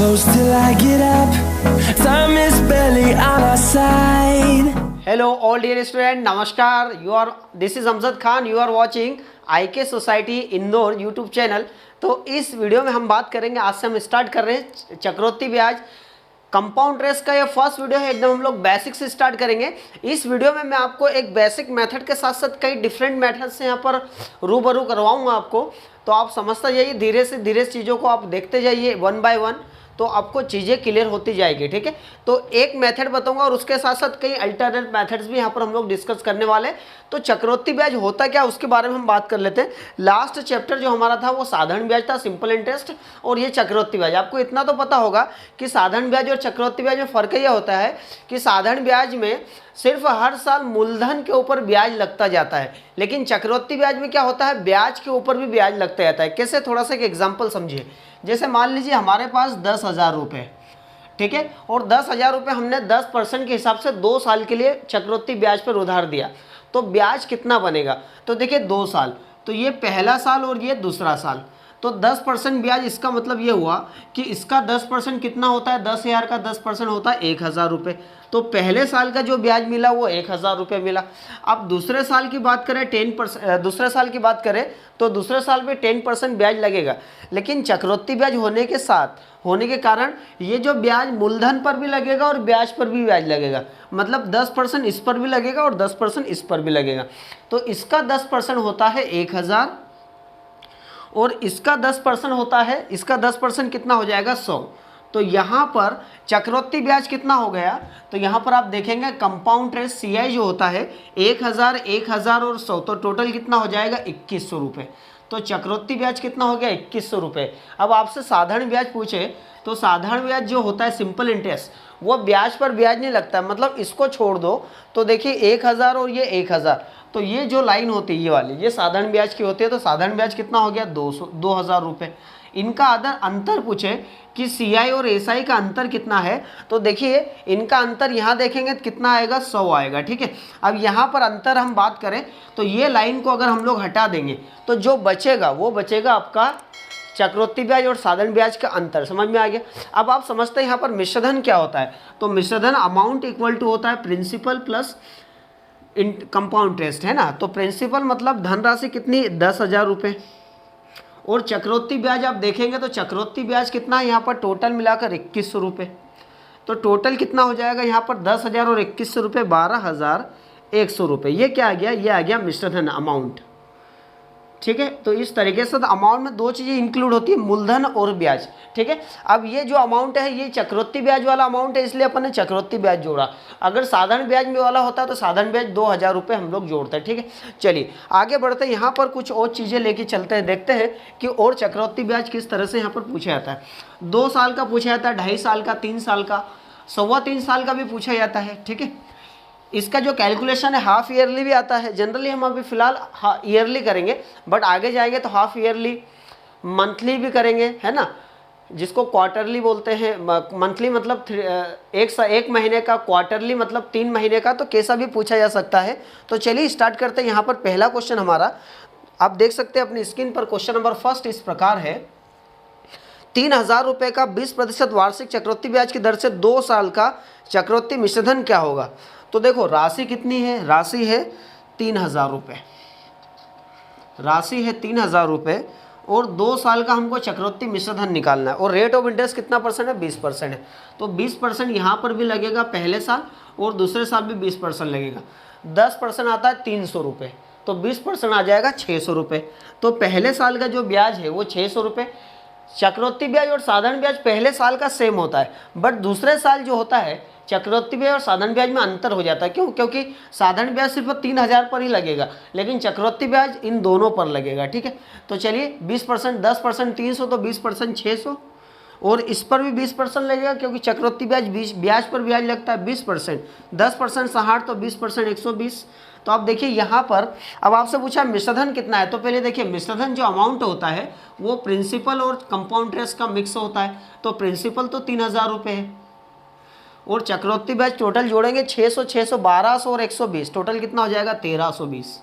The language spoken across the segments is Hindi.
close till I get up. Time is barely on our side. Hello all dear student, नमस्कार. This is Amjad Khan. You are watching IK Society Indore YouTube channel. तो इस वीडियो में हम बात करेंगे, आज से हम स्टार्ट कर रहे हैं चक्रवृद्धि ब्याज कंपाउंड इंटरेस्ट का. ये फर्स्ट वीडियो है, एकदम हम लोग बेसिक से स्टार्ट करेंगे. इस वीडियो में मैं आपको एक बेसिक मेथड के साथ साथ कई डिफरेंट मेथड से यहाँ पर रूबरू करवाऊंगा आपको. तो आप समझते जाइए, धीरे से धीरे चीज़ों को आप देखते जाइए वन बाय वन, तो आपको चीज़ें क्लियर होती जाएगी. ठीक है, तो एक मेथड बताऊंगा और उसके साथ साथ कई अल्टरनेट मेथड्स भी यहाँ पर हम लोग डिस्कस करने वाले. तो चक्रवृद्धि ब्याज होता क्या, उसके बारे में हम बात कर लेते हैं. लास्ट चैप्टर जो हमारा था वो साधारण ब्याज था, सिंपल इंटरेस्ट, और ये चक्रवृद्धि ब्याज. आपको इतना तो पता होगा कि साधारण ब्याज और चक्रवृद्धि ब्याज में फ़र्क यह होता है कि साधारण ब्याज में सिर्फ हर साल मूलधन के ऊपर ब्याज लगता जाता है, लेकिन चक्रवृद्धि ब्याज में क्या होता है, ब्याज के ऊपर भी ब्याज लगता जाता है. कैसे, थोड़ा सा एक एग्जाम्पल समझिए. जैसे मान लीजिए हमारे पास 10,000 रुपये, ठीक है, और 10,000 रुपये हमने 10% के हिसाब से 2 साल के लिए चक्रवृद्धि ब्याज पर उधार दिया. तो ब्याज कितना बनेगा, तो देखिए 2 साल, तो ये पहला साल और ये दूसरा साल, तो 10% ब्याज. इसका मतलब ये हुआ कि इसका 10% कितना होता है, 10,000 का 10% होता है 1,000 रुपये. तो पहले साल का जो ब्याज मिला वो 1,000 रुपये मिला. अब दूसरे साल की बात करें, 10%, दूसरे साल की बात करें तो दूसरे साल पे 10% ब्याज लगेगा. लेकिन चक्रवृद्धि ब्याज होने के कारण ये जो ब्याज मूलधन पर भी लगेगा और ब्याज पर भी ब्याज लगेगा. मतलब 10% इस पर भी लगेगा और 10% इस पर भी लगेगा. तो इसका 10% होता है 1,000 और इसका 10% होता है, इसका 10% कितना हो जाएगा, 100. तो यहाँ पर चक्रवृद्धि ब्याज कितना हो गया, तो यहाँ पर आप देखेंगे कंपाउंड इंटरेस्ट CI जो होता है 1,000, 1,000 और 100, तो टोटल कितना हो जाएगा 2,100 रुपये. तो चक्रवृद्धि ब्याज कितना हो गया, 2,100 रुपये. अब आपसे साधारण ब्याज पूछे तो साधारण ब्याज जो होता है सिंपल इंटरेस्ट, वो ब्याज पर ब्याज नहीं लगता. मतलब इसको छोड़ दो तो देखिए 1,000 और ये 1,000, तो ये जो लाइन होती है ये वाली, ये साधारण ब्याज की होती है. तो साधारण ब्याज कितना हो गया, 2,000 रुपये. इनका अंतर पूछे कि CI और SI का अंतर कितना है, तो देखिए इनका अंतर यहाँ देखेंगे तो कितना आएगा, 100 आएगा. ठीक है, अब यहाँ पर अंतर हम बात करें तो ये लाइन को अगर हम लोग हटा देंगे तो जो बचेगा वो बचेगा आपका चक्रवृद्धि ब्याज और साधारण ब्याज का अंतर. समझ में आ गया. अब आप समझते हैं यहाँ पर मिश्रधन क्या होता है, तो मिश्रधन अमाउंट इक्वल टू होता है प्रिंसिपल प्लस कंपाउंड इंटरेस्ट, है ना. तो प्रिंसिपल मतलब धनराशि कितनी, 10,000 रुपये, और चक्रवृद्धि ब्याज आप देखेंगे तो चक्रवृद्धि ब्याज कितना है यहाँ पर टोटल मिलाकर 2,100 रुपये. तो टोटल कितना हो जाएगा यहाँ पर 10,000 और 2,100 रुपये, 12,100 रुपये. ये क्या आ गया, ये आ गया मिश्रधन अमाउंट. ठीक है, तो इस तरीके से अमाउंट में 2 चीज़ें इंक्लूड होती है, मूलधन और ब्याज. ठीक है, अब ये जो अमाउंट है ये चक्रवृद्धि ब्याज वाला अमाउंट है, इसलिए अपन ने चक्रवृद्धि ब्याज जोड़ा. अगर साधारण ब्याज में वाला होता तो साधारण ब्याज 2,000 रुपये हम लोग जोड़ते हैं. ठीक है, चलिए आगे बढ़ते हैं. यहाँ पर कुछ और चीज़ें लेके चलते हैं, देखते हैं कि और चक्रवृद्धि ब्याज किस तरह से यहाँ पर पूछा जाता है. 2 साल का पूछा जाता है, 2.5 साल का, 3 साल का, 3.25 साल का भी पूछा जाता है. ठीक है, इसका जो कैलकुलेशन है हाफ ईयरली भी आता है. जनरली हम अभी फ़िलहाल ईयरली करेंगे, बट आगे जाएंगे तो हाफ ईयरली, मंथली भी करेंगे, है ना, जिसको क्वार्टरली बोलते हैं. मंथली मतलब एक महीने का, क्वार्टरली मतलब 3 महीने का, तो कैसा भी पूछा जा सकता है. तो चलिए स्टार्ट करते हैं. यहाँ पर पहला क्वेश्चन हमारा आप देख सकते हैं अपनी स्क्रीन पर. क्वेश्चन नंबर फर्स्ट इस प्रकार है, 3,000 रुपये का 20% वार्षिक चक्रवृद्धि ब्याज की दर से 2 साल का चक्रवृद्धि मिश्रधन क्या होगा. तो देखो राशि कितनी है, राशि है 3,000 रुपये, राशि है 3,000 रुपये, और 2 साल का हमको चक्रवृद्धि मिश्रधन निकालना है. और रेट ऑफ इंटरेस्ट कितना परसेंट है, 20% है. तो 20% यहाँ पर भी लगेगा पहले साल, और दूसरे साल भी 20% लगेगा. 10% आता है 300 रुपये, तो 20% आ जाएगा 600 रुपये. तो पहले साल का जो ब्याज है वो 600 रुपये. चक्रवृद्धि ब्याज और साधारण ब्याज पहले साल का सेम होता है, बट दूसरे साल जो होता है चक्रवृद्धि ब्याज और साधारण ब्याज में अंतर हो जाता है. क्यों, क्योंकि साधारण ब्याज सिर्फ 3,000 पर ही लगेगा, लेकिन चक्रवृद्धि ब्याज इन दोनों पर लगेगा. ठीक है, तो चलिए 20%, 10% 300, तो 20% 600, और इस पर भी 20% लगेगा क्योंकि चक्रवृद्धि ब्याज पर ब्याज लगता है 20%, 10% 60, तो 20% 120. तो आप देखिए यहाँ पर अब आपसे पूछा मिश्रधन कितना है, तो पहले देखिए मिश्रधन जो अमाउंट होता है वो प्रिंसिपल और कंपाउंड इंटरेस्ट का मिक्स होता है. तो प्रिंसिपल तो 3,000 रुपये है, और चक्रवृद्धि ब्याज टोटल जोड़ेंगे 600, 600, 1200 और 120, टोटल कितना हो जाएगा 1,320.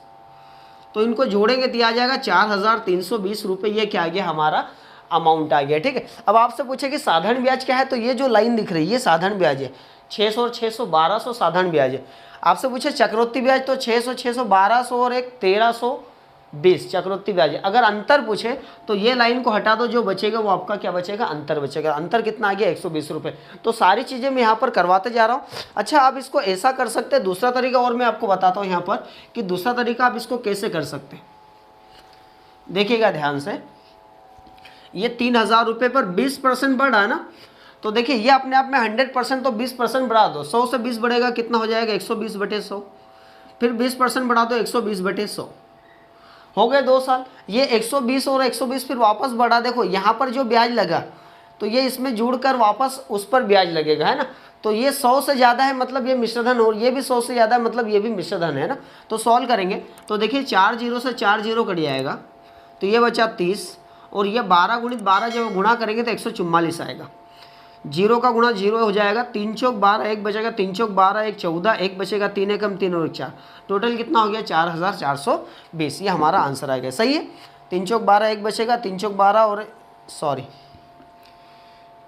तो इनको जोड़ेंगे तो आ जाएगा 4,320 रुपये. ये क्या आ गया हमारा अमाउंट आ गया, ठीक है। अब आपसे पूछे कि साधारण ब्याज क्या है, तो ये जो लाइन दिख रही है ये साधारण ब्याज है, 600 और 600 1200 साधारण ब्याज है। आपसे पूछे चक्रवृद्धि ब्याज, तो 600 600 1200 और एक 1320 चक्रवृद्धि ब्याज है। अगर अंतर पूछे तो ये लाइन को हटा दो, जो बचेगा वो आपका क्या बचेगा, अंतर बचेगा। अंतर कितना आ गया, 120 रुपये। तो सारी चीज़ें मैं यहाँ पर करवाते जा रहा हूँ। अच्छा, आप इसको ऐसा कर सकते हैं, दूसरा तरीका और मैं आपको बताता हूँ यहाँ पर कि दूसरा तरीका आप इसको कैसे कर सकते हैं। देखिएगा ध्यान से, ये 3000 रुपये पर 20% बढ़ा है ना, तो देखिए ये अपने आप में 100%, तो 20% बढ़ा दो, 100 से 20 बढ़ेगा कितना हो जाएगा, 120/100। फिर 20% बढ़ा दो, 120/100, हो गए 2 साल। ये 120 और 120 फिर वापस बढ़ा, देखो यहाँ पर जो ब्याज लगा तो ये इसमें जुड़कर वापस उस पर ब्याज लगेगा, है ना। तो ये 100 से ज़्यादा है मतलब ये मिश्रधन, और ये भी 100 से ज़्यादा है मतलब ये भी मिश्रधन है ना। तो सॉल्व करेंगे तो देखिए 4 0 से 4 0 कट जाएगा, तो ये बचा 30, और ये 12 गुणित 12 जब गुणा करेंगे तो 144 आएगा। 0 का गुणा 0 हो जाएगा, 3 चौक 12, 1 बचेगा, 3 चौक 12, 1 14, 1 बचेगा, 3 एकम 3 और 1 4, टोटल कितना हो गया, 4420। ये हमारा आंसर आ गया, सही है। 3 चौक 12, 1 बचेगा, 3 चौक 12 और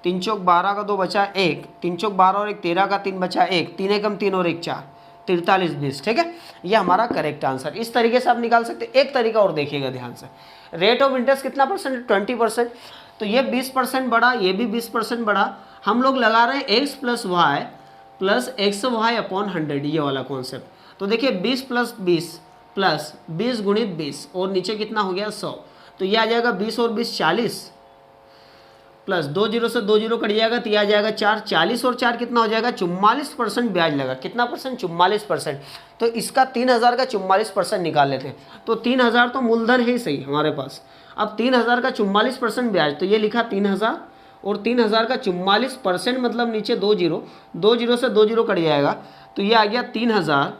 3 चौक 12 का 2 बचा 1, 3 चौक 12 और 1 13 का 3 बचा 1, 3 एकम 3 और 1 4, 4320, ठीक है। ये हमारा करेक्ट आंसर। इस तरीके से आप निकाल सकते हैं। एक तरीका और देखिएगा ध्यान से, रेट ऑफ इंटरेस्ट कितना परसेंट, 20%, तो ये 20% बढ़ा, ये भी 20% बढ़ा। हम लोग लगा रहे हैं x + y + xy/100, ये वाला कॉन्सेप्ट। तो देखिए 20 + 20 + 20 गुणित 20 और नीचे कितना हो गया 100, तो ये आ जाएगा 20 और 20 40, प्लस 2 0 से 2 0 कट जाएगा, तो ये आ जाएगा 4, 40 और 4 कितना हो जाएगा, 44% ब्याज लगा। कितना परसेंट, 44%। तो इसका 3000 का 44% निकाल लेते हैं। तो 3000 तो मूलधन है ही सही हमारे पास। अब 3000 का 44% ब्याज, तो ये लिखा 3000, और 3000 का 44% मतलब नीचे 2 0, 2 0 से 2 0 कट जाएगा, तो ये आ गया 3000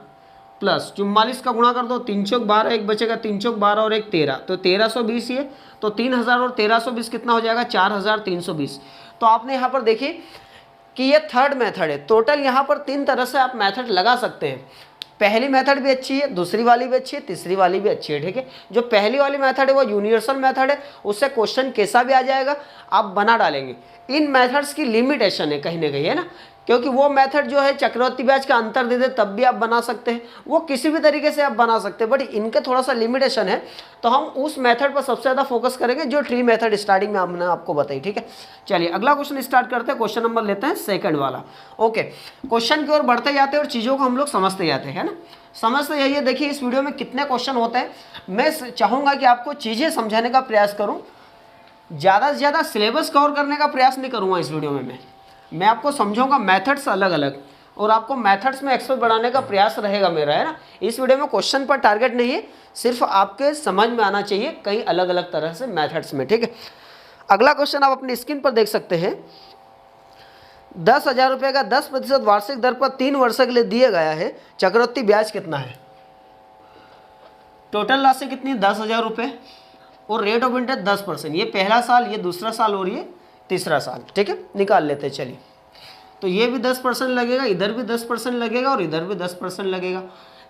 प्लस 44 का गुणा कर दो, 3 चौक 12, 1 बचेगा, 3 चौक 12 और 1 13, तो 1320 ये। तो 3000 और 1320 कितना हो जाएगा, 4320। तो आपने यहाँ पर देखिए कि ये थर्ड मेथड है। टोटल यहाँ पर 3 तरह से आप मेथड लगा सकते हैं। पहली मेथड भी अच्छी है, दूसरी वाली भी अच्छी है, तीसरी वाली भी अच्छी है, ठीक है। जो पहली वाली मेथड है वो यूनिवर्सल मेथड है, उससे क्वेश्चन कैसा भी आ जाएगा, आप बना डालेंगे। इन मेथड्स की लिमिटेशन है कहीं ना कहीं, है ना, क्योंकि वो मेथड जो है चक्रवृद्धि ब्याज का अंतर दे दे तब भी आप बना सकते हैं, वो किसी भी तरीके से आप बना सकते हैं, बट इनके थोड़ा सा लिमिटेशन है। तो हम उस मेथड पर सबसे ज़्यादा फोकस करेंगे जो ट्री मेथड स्टार्टिंग में हमने आपको बताई, ठीक है। चलिए अगला क्वेश्चन स्टार्ट करते हैं। क्वेश्चन नंबर लेते हैं सेकंड वाला। ओके, क्वेश्चन की ओर बढ़ते जाते हैं और चीज़ों को हम लोग समझते जाते हैं, है ना। समझते जाइए। देखिए इस वीडियो में कितने क्वेश्चन होते हैं, मैं चाहूँगा कि आपको चीज़ें समझाने का प्रयास करूँ, ज़्यादा से ज़्यादा सिलेबस कवर करने का प्रयास नहीं करूँगा इस वीडियो में। मैं आपको समझाऊंगा मेथड्स अलग अलग, और आपको मेथड्स में एक्सपर्ट बनाने का प्रयास रहेगा मेरा, है ना। इस वीडियो में क्वेश्चन पर टारगेट नहीं है, सिर्फ आपके समझ में आना चाहिए कई अलग अलग तरह से मेथड्स में, ठीक है। अगला क्वेश्चन आप अपनी स्क्रीन पर देख सकते हैं। 10,000 रुपये का 10% वार्षिक दर पर 3 वर्ष के लिए दिया गया है, चक्रवृद्धि ब्याज कितना है। टोटल राशि कितनी, 10,000 रुपये, और रेट ऑफ इंटरेस्ट 10%। ये पहला साल, ये दूसरा साल और ये तीसरा साल, ठीक है। निकाल लेते हैं, चलिए। तो ये भी 10% लगेगा, इधर भी 10% लगेगा और इधर भी 10% लगेगा।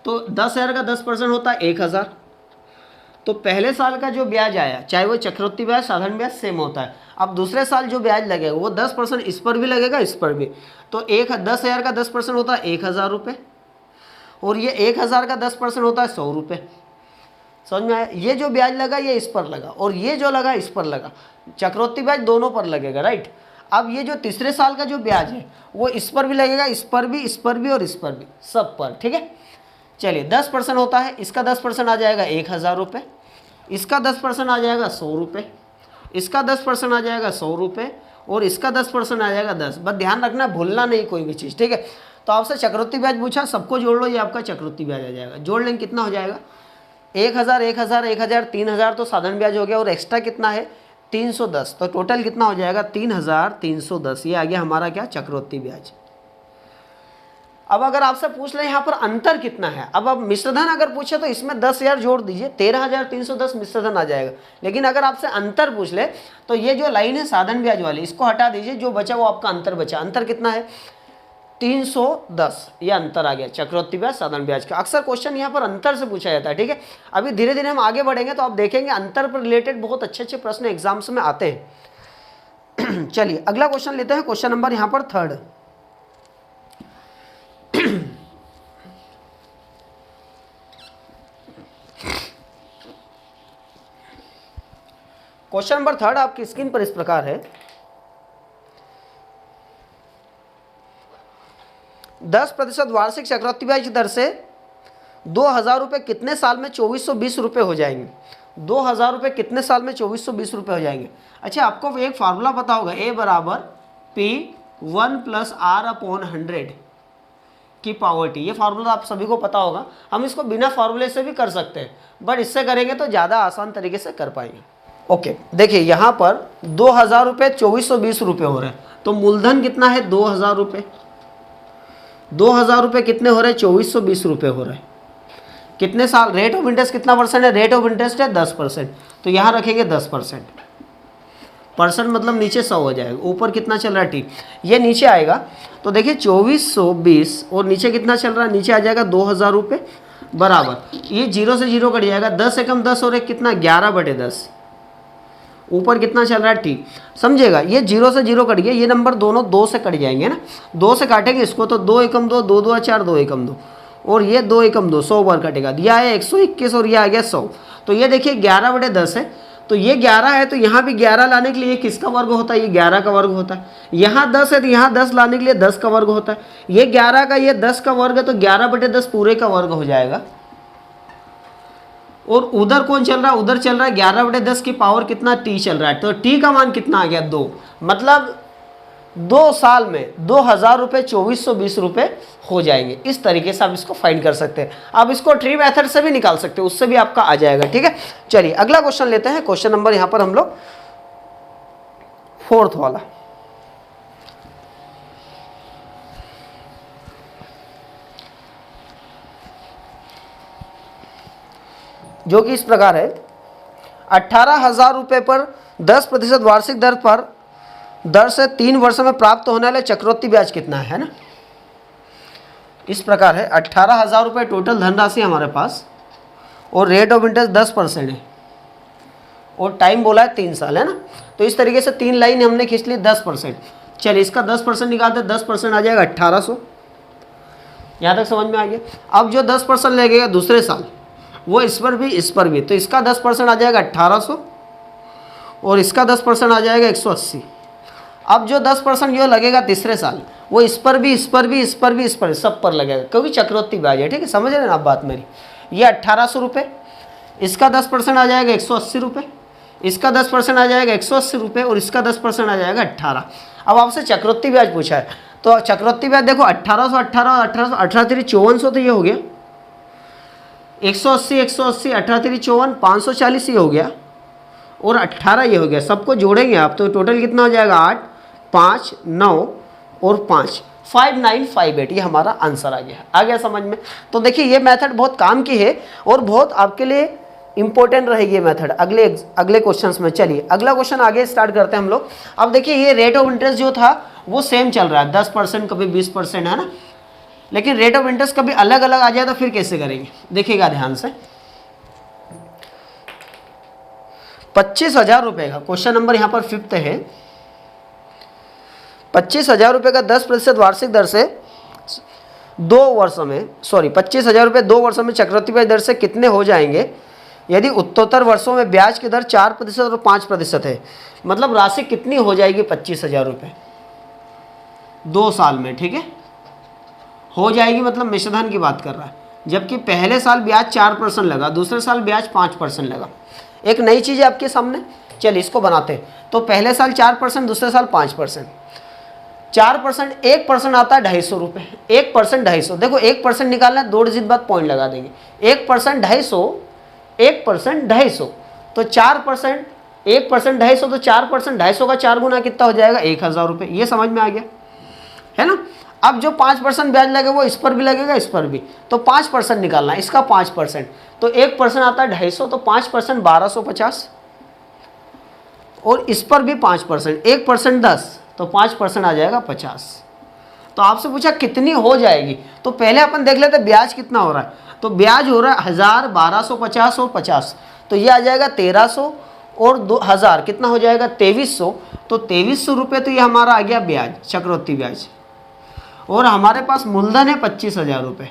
तो 10,000 का 10% होता है 1,000। तो पहले साल का जो ब्याज आया, चाहे वो चक्रवृद्धि ब्याज साधारण ब्याज सेम होता है। अब दूसरे साल जो ब्याज लगेगा वो 10% इस पर भी लगेगा, इस पर भी। तो 10,000 का 10% होता है 1,000 रुपये, और ये 1,000 का 10% होता है 100 रुपये। समझ में आया। ये जो ब्याज लगा ये इस पर लगा, और ये जो लगा इस पर लगा। चक्रवृद्धि ब्याज दोनों पर लगेगा, राइट। अब ये जो तीसरे साल का जो ब्याज है वो इस पर भी लगेगा, इस पर भी, इस पर भी और इस पर भी, सब पर, ठीक है। चलिए 10% होता है, इसका 10% आ जाएगा 1,000 रुपये, इसका 10% आ जाएगा 100 रुपये, इसका 10% आ जाएगा 100 रुपये, और इसका 10% आ जाएगा 10। बस ध्यान रखना, भूलना नहीं कोई भी चीज़, ठीक है। तो आपसे चक्रवृद्धि ब्याज पूछा, सबको जोड़ लो, ये आपका चक्रवृद्धि ब्याज आ जाएगा। जोड़ लेंगे कितना हो जाएगा, 1,000 1,000 1,000 3,000 तो साधारण ब्याज हो गया, और एक्स्ट्रा कितना है 310। तो टोटल कितना हो जाएगा 3,310। ये आ गया हमारा क्या, चक्रवृद्धि ब्याज। अब अगर आपसे पूछ ले यहाँ पर अंतर कितना है, अब मिश्रधन अगर पूछे तो इसमें 10,000 जोड़ दीजिए, 13,310 मिश्रधन आ जाएगा। लेकिन अगर आपसे अंतर पूछ ले तो ये जो लाइन है साधारण ब्याज वाली, इसको हटा दीजिए, जो बचा वो आपका अंतर बचा। अंतर कितना है 310, ये अंतर आ गया चक्रवृद्धि ब्याज साधारण ब्याज का। अक्सर क्वेश्चन यहाँ पर अंतर से पूछा जाता है, ठीक है। अभी धीरे धीरे हम आगे बढ़ेंगे तो आप देखेंगे अंतर पर रिलेटेड बहुत अच्छे अच्छे प्रश्न एग्जाम्स में आते हैं। चलिए अगला क्वेश्चन लेते हैं, क्वेश्चन नंबर यहाँ पर 3rd। क्वेश्चन नंबर 3rd आपकी स्क्रीन पर इस प्रकार है, 10% वार्षिक चक्रवृद्धि ब्याज की दर से 2000 रुपये कितने साल में 2420 रुपये हो जाएंगे। 2000 रुपये कितने साल में 2420 रुपये हो जाएंगे। अच्छा, आपको एक फार्मूला पता होगा, A बराबर P1 + R/100 की पावर T। ये फार्मूला आप सभी को पता होगा। हम इसको बिना फार्मूले से भी कर सकते हैं, बट इससे करेंगे तो ज़्यादा आसान तरीके से कर पाएंगे। ओके, देखिए यहाँ पर 2000 रुपये 2420 रुपये हो रहे हैं, तो मूलधन कितना है 2000 रुपये। 2000 रुपये कितने हो रहे हैं 2420 रुपये हो रहे हैं। कितने साल, रेट ऑफ इंटरेस्ट कितना परसेंट है, रेट ऑफ इंटरेस्ट है 10%, तो यहाँ रखेंगे 10%। परसेंट मतलब नीचे 100 हो जाएगा, ऊपर कितना चल रहा है T, ये नीचे आएगा। तो देखिए 2420 और नीचे कितना चल रहा है, नीचे आ जाएगा 2000 रुपये बराबर, ये 0 से 0 कट जाएगा, 10 एकम 10 और एक कितना 11/10, ऊपर कितना चल रहा है T, समझेगा। ये 0 से 0 कट गया, ये नंबर दोनों 2 से कट जाएंगे ना, 2 से काटेंगे इसको तो 2 एकम 2, 2 2 4, 2 एकम 2 और ये 2 एकम 2, 100 बार कटेगा, दिया है 121 और ये आ गया 100। तो ये देखिए 11/10 है, तो ये 11 है, तो यहाँ भी 11 लाने के लिए किसका वर्ग होता है, ये 11 का वर्ग होता है। यहाँ 10 है तो यहाँ 10 लाने के लिए 10 का वर्ग होता है। ये 11 का ये 10 का वर्ग है, तो 11/10 पूरे का वर्ग हो जाएगा। और उधर कौन चल रहा है, उधर चल रहा है 11/10 की पावर कितना T चल रहा है, तो T का मान कितना आ गया 2, मतलब 2 साल में 2000 रुपये 2420 रुपये हो जाएंगे। इस तरीके से आप इसको फाइंड कर सकते हैं। आप इसको ट्री मेथड से भी निकाल सकते हैं, उससे भी आपका आ जाएगा। ठीक है, चलिए अगला क्वेश्चन लेते हैं, क्वेश्चन नंबर यहाँ पर हम लोग 4th वाला, जो कि इस प्रकार है, 18,000 रुपये पर 10% वार्षिक दर से 3 वर्षों में प्राप्त होने वाले चक्रवृद्धि ब्याज कितना है ना। इस प्रकार है, 18,000 रुपये टोटल धनराशि हमारे पास और रेट ऑफ इंटरेस्ट 10% है और टाइम बोला है 3 साल है ना। तो इस तरीके से 3 लाइन हमने खींच ली 10%। चलिए इसका 10% निकालते, 10% आ जाएगा 1800। यहाँ तक समझ में आ गया। अब जो 10% लगेगा दूसरे साल, वो इस पर भी, तो इसका 10% आ जाएगा 1800 और इसका 10% आ जाएगा 180। अब जो 10% जो लगेगा तीसरे साल, वो इस पर भी सब पर लगेगा, क्योंकि चक्रवृद्धि ब्याज है। ठीक है, समझ रहे हैं ना आप बात मेरी। ये 1800 रुपये, इसका 10% आ जाएगा 180 रुपये, इसका 10% आ जाएगा 180 रुपये और इसका 10% आ जाएगा 18। अब आपसे चक्रवृद्धि ब्याज पूछा है, तो चक्रवृद्धि ब्याज देखो 1800 18 3 5400, तो ये हो गया 180 180 18 3 54 540 ये हो गया और 18 ये हो गया। सबको जोड़ेंगे आप तो टोटल कितना हो जाएगा 8 5 9 और 5 5958। ये हमारा आंसर आ गया समझ में। तो देखिए ये मेथड बहुत काम की है और बहुत आपके लिए इंपॉर्टेंट रहेगी ये मेथड अगले क्वेश्चंस में। चलिए अगला क्वेश्चन आगे स्टार्ट करते हैं हम लोग। अब देखिए ये रेट ऑफ इंटरेस्ट जो था वो सेम चल रहा है, 10% कभी 20% है ना, लेकिन रेट ऑफ इंटरेस्ट कभी अलग अलग आ जाए तो फिर कैसे करेंगे, देखिएगा ध्यान से। 25,000 रुपये का क्वेश्चन नंबर यहाँ पर 5th है। 25,000 रुपये का 10% वार्षिक दर से 2 वर्षों में 25,000 रुपये 2 वर्षों में चक्रवृद्धि ब्याज दर से कितने हो जाएंगे यदि उत्तरोत्तर वर्षों में ब्याज की दर 4% और 5% है। मतलब राशि कितनी हो जाएगी 25,000 रुपये 2 साल में। ठीक है, हो जाएगी मतलब मिश्रधन की बात कर रहा है, जबकि पहले साल ब्याज 4% लगा, दूसरे साल ब्याज 5% लगा। एक नई चीज़ है आपके सामने, चलिए इसको बनाते हैं। तो पहले साल 4%, दूसरे साल 5%। 4% 1% आता है 250 रुपये, 1% 250। देखो 1% निकालना है, 2 डिजिट बाद पॉइंट लगा देंगे। 1% 250, 1% 250, तो 4% 1% 250, तो 4% 250 का 4 गुना कितना हो जाएगा 1,000 रुपये। ये समझ में आ गया है ना। अब जो 5% ब्याज लगेगा वो इस पर भी लगेगा, इस पर भी, तो 5% निकालना है, इसका 5%। तो 1% आता है 250, तो 5% 1250 और इस पर भी 5%, 1% 10, तो 5% आ जाएगा 50। तो आपसे पूछा कितनी हो जाएगी, तो पहले अपन देख लेते ब्याज कितना हो रहा है। तो ब्याज हो रहा है 1000, 1250 और 50, तो ये आ जाएगा 1300 और 2000 कितना हो जाएगा 2300। तो 2300 रुपये तो ये हमारा आ गया ब्याज, चक्रवृद्धि ब्याज। और हमारे पास मूलधन है 25,000 रुपये।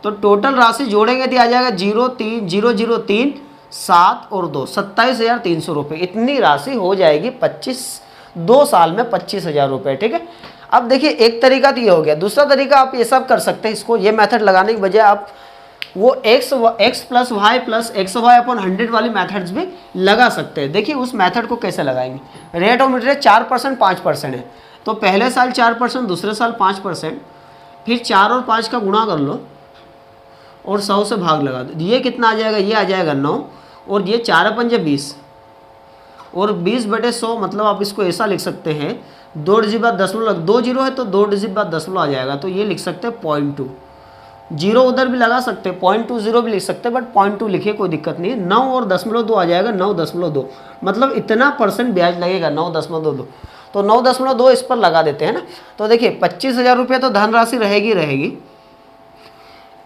तो टोटल राशि जोड़ेंगे तो आ जाएगा 0,3 7 और 2 27,300 रुपये। इतनी राशि हो जाएगी 2 साल में 25,000 रुपये। ठीक है। अब देखिए एक तरीका तो ये हो गया। दूसरा तरीका आप ये सब कर सकते हैं। इसको ये मेथड लगाने की बजाय आप वो x plus Y plus X Y upon 100 वाली मेथड्स भी लगा सकते हैं। देखिए उस मेथड को कैसे लगाएंगे। रेट ऑफ इंटरेस्ट 4% 5% है, तो पहले साल 4%, दूसरे साल 5%, फिर 4 और 5 का गुणा कर लो और 100 से भाग लगा दो। ये कितना आ जाएगा, ये आ जाएगा 9, और ये 4×5 20, और 20/100 मतलब आप इसको ऐसा लिख सकते हैं 2 डिजिट बाद दशमलव, 2 जीरो है तो 2 डिजिट बाद दशमलव आ जाएगा। तो ये लिख सकते हैं 0.2, जीरो उधर भी लगा सकते हैं, 0.20 भी लिख सकते हैं, बट 0.2 लिखिए कोई दिक्कत नहीं है। 9 और 0.2 आ जाएगा 9.2, मतलब इतना % ब्याज लगेगा 9.2। तो 9.2 इस पर लगा देते हैं ना। तो देखिए 25,000 रुपये तो धनराशि रहेगी,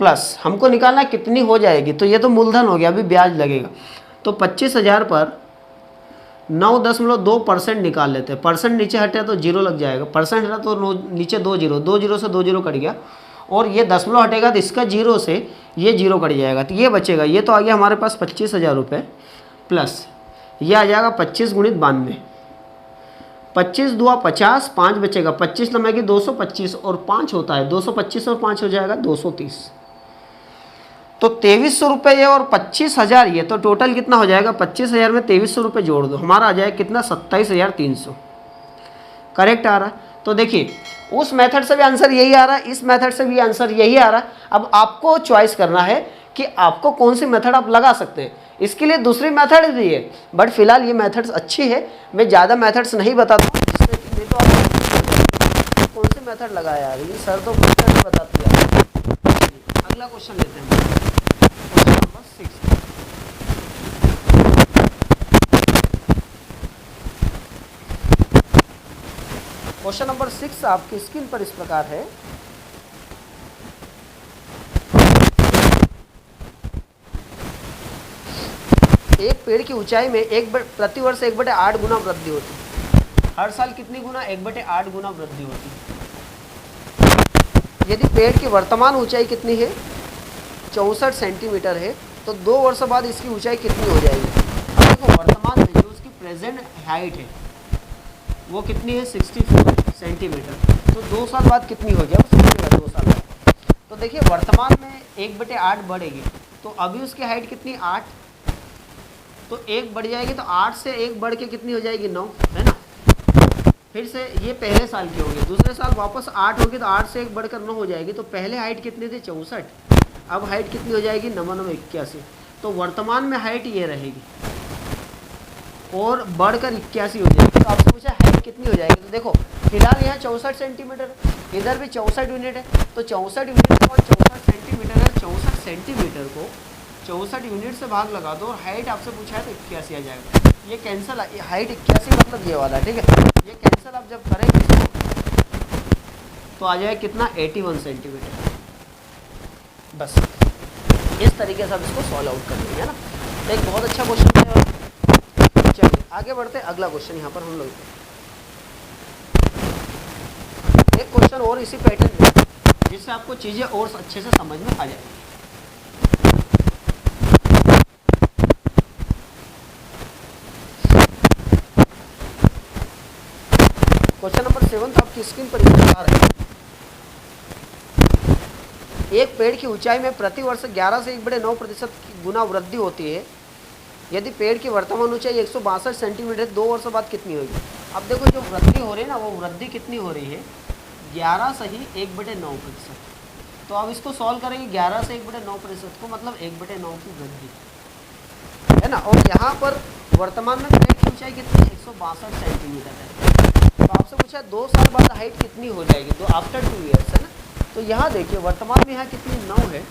प्लस हमको निकालना कितनी हो जाएगी। तो ये तो मूलधन हो गया, अभी ब्याज लगेगा। तो 25,000 पर 9.2% निकाल लेते हैं। परसेंट नीचे हटे तो जीरो लग जाएगा, परसेंट हटा तो नीचे 2 जीरो से 2 जीरो कट गया, और ये दशमलव हटेगा तो इसका जीरो से ये जीरो कट जाएगा, तो ये बचेगा। ये तो आ गया हमारे पास 25,000 रुपये, प्लस ये आ जाएगा 25 गुणित 92, 25 दुआ 50, 5 बचेगा, 25 नंबर 225 और 5 होता है 225 और 5 हो जाएगा 230। तो 2300 रुपये और 25,000 ये, तो टोटल कितना हो जाएगा 25,000 में 2300 रुपये जोड़ दो, हमारा आ जाएगा कितना 27,300। करेक्ट आ रहा है। तो देखिए उस मेथड से भी आंसर यही आ रहा है, इस मेथड से भी आंसर यही आ रहा है। अब आपको चॉइस करना है कि आपको कौन सी मेथड आप लगा सकते हैं। इसके लिए दूसरी मेथड भी है, बट फिलहाल ये मेथड्स अच्छी है। मैं ज़्यादा मेथड्स नहीं बताता हूँ, जिससे कि नहीं तो आप कौन सी मेथड लगाया यार, ये सर तो मेथड बताती है। अगला क्वेश्चन लेते हैं, क्वेश्चन नंबर 6। क्वेश्चन नंबर 6 आपकी स्क्रीन पर इस प्रकार है। एक पेड़ की ऊंचाई में प्रतिवर्ष 1/8 गुना वृद्धि होती है। हर साल कितनी गुना? 1/8 गुना वृद्धि होती है। यदि पेड़ की वर्तमान ऊंचाई कितनी है 64 सेंटीमीटर है, तो 2 वर्ष बाद इसकी ऊंचाई कितनी हो जाएगी? देखो वर्तमान में जो उसकी प्रेजेंट हाइट है वो कितनी है 64 सेंटीमीटर, तो 2 साल बाद कितनी हो गया? 2 साल बाद। तो देखिए वर्तमान में 1/8 बढ़ेगी, तो अभी उसकी हाइट कितनी 8, तो 1 बढ़ जाएगी, तो 8 से 1 बढ़ के कितनी हो जाएगी 9, है ना। फिर से ये पहले साल की होगी, दूसरे साल वापस 8 होगी, तो 8 से 1 बढ़कर 9 हो जाएगी। तो पहले हाइट कितनी थी 64, अब हाइट कितनी हो जाएगी 81। तो वर्तमान में हाइट ये रहेगी और बढ़कर 81 हो जाएगी। तो आपसे पूछा हाइट कितनी हो जाएगी, तो देखो फिलहाल यहाँ 64 सेंटीमीटर, इधर भी 64 यूनिट है, तो 64 यूनिट और 64 सेंटीमीटर है। 64 सेंटीमीटर को 64 यूनिट से भाग लगा दो, और हाइट आपसे पूछा है तो 81 आ जाएगा। ये कैंसिल, हाइट 81 मतलब ये वाला, ठीक है। ये कैंसिल आप जब करेंगे इसको तो आ जाएगा कितना 81 सेंटीमीटर। बस इस तरीके से आप इसको सॉल्व आउट कर लेंगे, है ना। तो एक बहुत अच्छा क्वेश्चन है। चलिए आगे बढ़ते हैं, अगला क्वेश्चन यहाँ पर हम लोग एक क्वेश्चन और इसी पैटर्न में, जिससे आपको चीज़ें और अच्छे से समझ में आ जाएगी। क्वेश्चन नंबर 7 आपकी स्क्रीन पर आ रहा है। एक पेड़ की ऊंचाई में प्रति वर्ष 11 से 1/9% गुना वृद्धि होती है। यदि पेड़ की वर्तमान ऊंचाई 162 सेंटीमीटर 2 वर्ष बाद कितनी होगी? अब देखो जो वृद्धि हो रही है ना, वो वृद्धि कितनी हो रही है 11 से ही 1/9%। तो अब इसको सॉल्व करेंगे 11 से 1/9% को, मतलब 1/9 की वृद्धि, है ना। और यहाँ पर वर्तमान में पेड़ की ऊंचाई कितनी है 162 सेंटीमीटर है। तो आपसे पूछा 2 साल बाद हाइट कितनी हो जाएगी, तो आफ्टर 2 ईयर्स, है ना। तो यहाँ देखिए वर्तमान में यहाँ कितनी 9 है,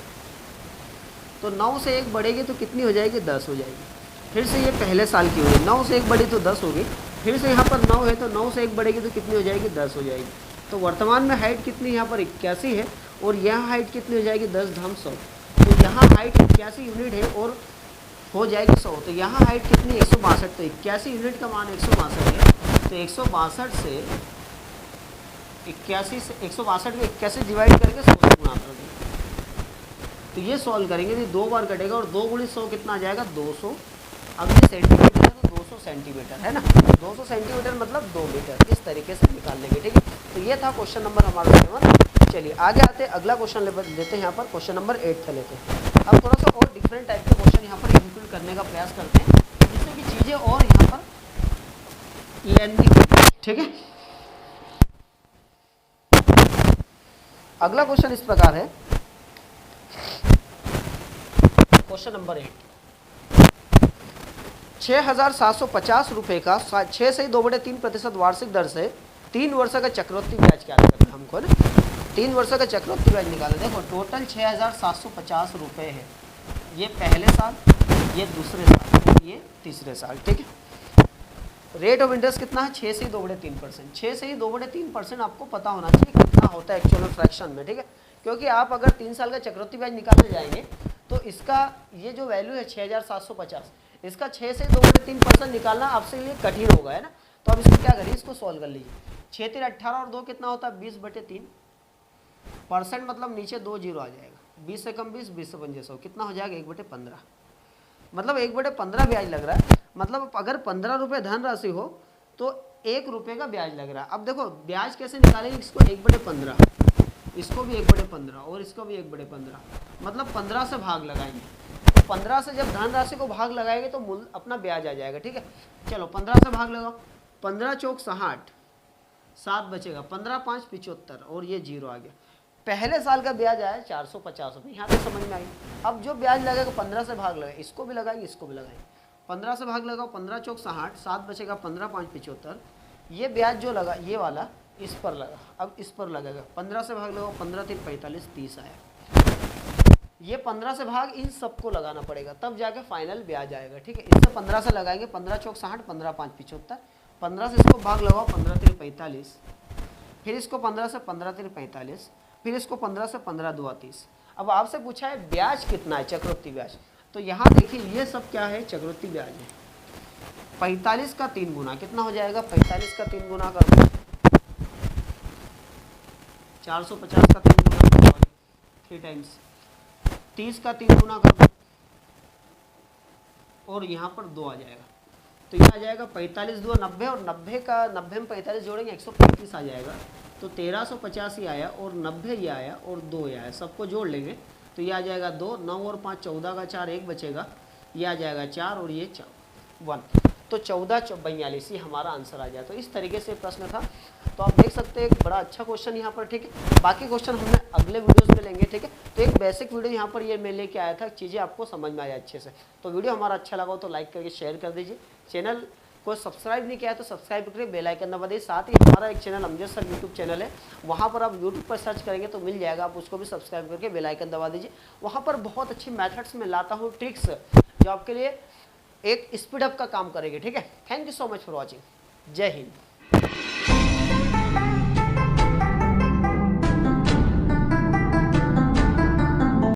तो 9 से 1 बढ़ेगी तो कितनी हो जाएगी 10 हो जाएगी। फिर से ये पहले साल की होगी, 9 से 1 बढ़ी तो 10 होगी। फिर से यहाँ पर 9 है, तो 9 से 1 बढ़ेगी तो कितनी हो जाएगी 10 हो जाएगी। तो वर्तमान में हाइट कितनी यहाँ पर 81 है, और यहाँ हाइट कितनी हो जाएगी 10 × 100। तो यहाँ हाइट 81 यूनिट है, और हो जाएगी 100। तो यहाँ हाइट कितनी 162, तो 81 यूनिट का मान 162 है। तो 162 से 81 से 162 में 81 डिवाइड करके 100 से गुणा कर देंगे। तो ये सॉल्व करेंगे तो 2 बार कटेगा और 2 गुणित 100 कितना आ जाएगा 200। अब ये सेंटीमीटर है तो 200 सेंटीमीटर है ना, 200 सेंटीमीटर मतलब 2 मीटर। इस तरीके से निकाल लेंगे, ठीक है। तो ये था क्वेश्चन नंबर हमारा 7। चलिए आगे आते हैं, अगला क्वेश्चन लेते हैं यहाँ पर, क्वेश्चन नंबर 8 लेते हैं। अब थोड़ा सा और डिफरेंट टाइप के क्वेश्चन यहाँ पर इंक्लूड करने का प्रयास करते हैं, जिससे कि चीज़ें और यहाँ पर लेंथी, ठीक है। अगला क्वेश्चन इस प्रकार है, क्वेश्चन नंबर 8। 6,750 रुपये का 6 से 2/3% वार्षिक दर से 3 वर्ष का चक्रवृद्धि ब्याज क्या करना है हमको ना, 3 वर्ष का चक्रवृद्धि ब्याज निकालना। देखो टोटल 6,750 रुपये है, ये पहले साल, ये दूसरे साल और ये तीसरे साल, ठीक है। रेट ऑफ इंटरेस्ट कितना है 6 से 2/3%। 6 से 2/3% आपको पता होना चाहिए कितना होता है एक्चुअल फ्रैक्शन में, ठीक है। क्योंकि आप अगर 3 साल का चक्रवृद्धि ब्याज निकालने जाएंगे तो इसका ये जो वैल्यू है 6,750, इसका 6 से 2/3% निकालना आपसे लिए कठिन होगा, है ना। तो अब इसको क्या करिए, इसको सॉल्व कर लीजिए। 6 3 18 और 2 कितना होता है 20/3%, मतलब नीचे 2 जीरो आ जाएगा। 20 से कम 20, 20 से 5 100 कितना हो जाएगा 1/15, मतलब 1/15 ब्याज लग रहा है। मतलब अगर 15 रुपये धनराशि हो तो 1 रुपये का ब्याज लग रहा है। अब देखो ब्याज कैसे निकालेंगे, इसको 1/15, इसको भी 1/15 और इसको भी 1/15, मतलब 15 से भाग लगाएंगे। तो 15 से जब धनराशि को भाग लगाएंगे तो मूल अपना ब्याज आ जाएगा, ठीक है। चलो 15 से भाग लगाओ, 15 चौक 60, 7 बचेगा, 15 5 75 और ये जीरो आ गया। पहले साल का ब्याज आया 450 रुपये, यहाँ तक समझ में आई। अब जो ब्याज लगेगा 15 से भाग लगाए, इसको भी लगाएंगे इसको भी लगाएंगे। 15 से भाग लगाओ, 15 चौक 60, 7 बचेगा, 15 5 75, ये ब्याज जो लगा ये वाला इस पर लगा, अब इस पर लगेगा। 15 से भाग लगाओ, 15 3 45, 30 आया। ये 15 से भाग इन सबको लगाना पड़ेगा, तब जाके फाइनल ब्याज आएगा, ठीक है। इससे 15 से लगाएंगे, 15 चौक 60, 15 5 75, 15 से इसको भाग लगाओ, 15 3 45, फिर इसको 15 से 15 3 45, फिर इसको 15 से 15 2 30। अब आपसे पूछा है ब्याज कितना है, चक्रवृद्धि ब्याज। तो यहाँ देखिए ये सब क्या है, चक्रवृद्धि ब्याज है। 45 का 3 गुना कितना हो जाएगा, 45 का 3 गुना कर दो, 450 का 3 गुना 3 टाइम्स, 30 का 3 गुना कर दो और यहाँ पर 2 आ जाएगा। तो ये आ जाएगा 45 2 90 और 90 का 90 में 45 जोड़ेंगे 135 आ जाएगा। तो 1350 ही आया और 90 ये आया और 2 ये आया, सबको जोड़ लेंगे तो ये आ जाएगा 2, 9 और 5 14 का 4 1 बचेगा, ये आ जाएगा 4 और ये 1। तो 1442 ये हमारा आंसर आ जाए। तो इस तरीके से प्रश्न था। तो आप देख सकते हैं एक बड़ा अच्छा क्वेश्चन यहाँ पर, ठीक है। बाकी क्वेश्चन हमने अगले वीडियोस में लेंगे, ठीक है। तो एक बेसिक वीडियो यहाँ पर ये मैं लेके आया था, चीज़ें आपको समझ में आ जाए अच्छे से। तो वीडियो हमारा अच्छा लगा हो तो लाइक करके शेयर कर दीजिए। चैनल को सब्सक्राइब नहीं किया है तो सब्सक्राइब करके बेल आइकन दबा दीजिए। साथ ही हमारा एक channel Amjad sir YouTube channel है, वहाँ पर आप यूट्यूब पर सर्च करेंगे तो मिल जाएगा, आप उसको भी सब्सक्राइब करके बेल आइकन दबा दीजिए। वहाँ पर बहुत अच्छी मेथड्स में लाता हूँ, ट्रिक्स जो आपके लिए एक स्पीड अप का काम करेगी, ठीक है। Thank you so much for watching. जय हिंद।